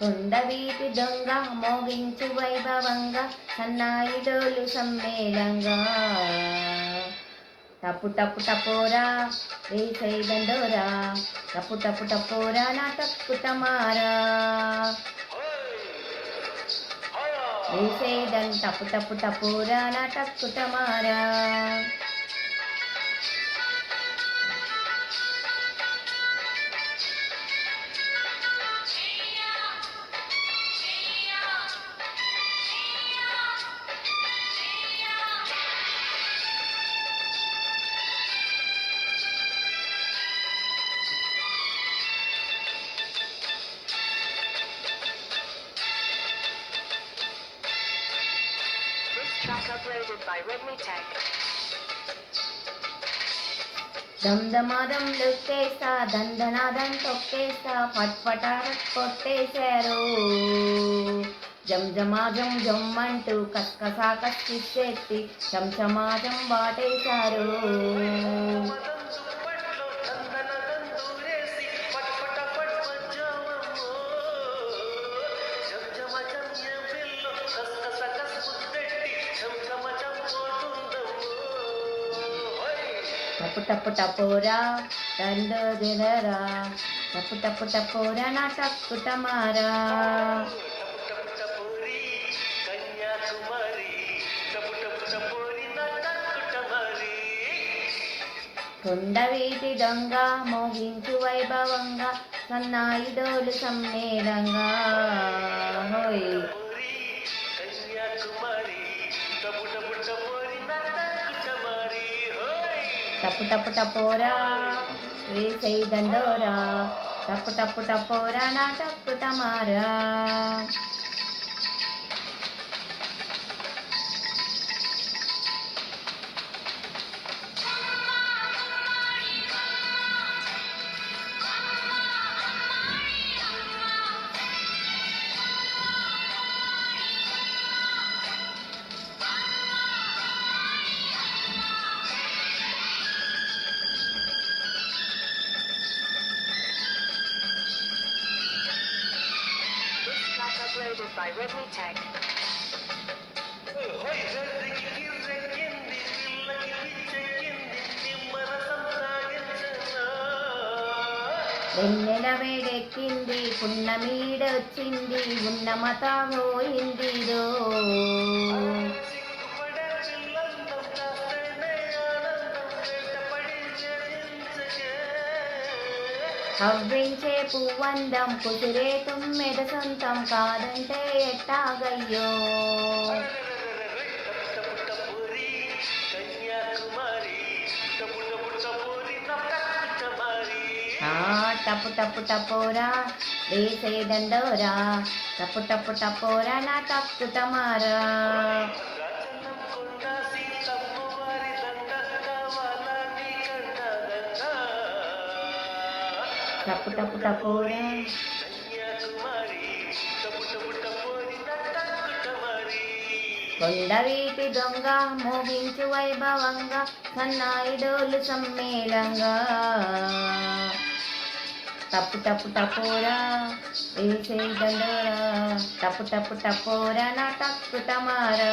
కొండవీటి దొంగ మోగించు వైభవంగా సన్నాయిడోలు సమ్మేళంగా టప్పు టప్పు టపోరా వేసై దండోరా టప్పు టప్పు టపోరా నా టప్పు టమారా వేసై టప్పు టప్పు టపోరా నా టప్పు టమారా. Track uploaded by Redmi Tech. దమ్దమాదం లొక్కేస్తా దందనాదం తొక్కేస్తా ఫట్ఫటారట్ కొట్టేశారు జంజమాజం జమ్మంటూ కస్కసా కస్కిచ్చేసి చంచమాజం బాటేశారు. టప్పు టప్పు టపోరా దండో దినరా టప్పు టప్పు టపోరా నా టప్పు టమారా. కొండవీటి దొంగ మోగించు వైభవంగా సన్నాయిడోలు సమ్మేళంగా హోయ్ టప్పు టప్పు టపోరా వేసై దండోరా టప్పు టప్పు టపోరా నా టప్పు టమారా. Uploaded by Redmi Tech. వెన్నెల వేడెక్కింది పున్నమీడొచ్చింది ఉన్నమత పోయిందిరో కవ్వించే పువ్వందం కుదిరే తుమ్మెద సొంతం కాదంటే ఎట్టాగయ్యో. టప్పు టప్పు టపోరా వేసే దండోరా టప్పు టప్పు టపోరా నా టప్పు టమారా. టప్పు టప్పు టపోరా కొండవీటి దొంగ మోగించు వైభవంగా సన్నాయిడోలు సమ్మేళంగా టప్పు టప్పు టపోరా వేసే దండోరా టప్పు టప్పు టపోరా నా టప్పు టమారా.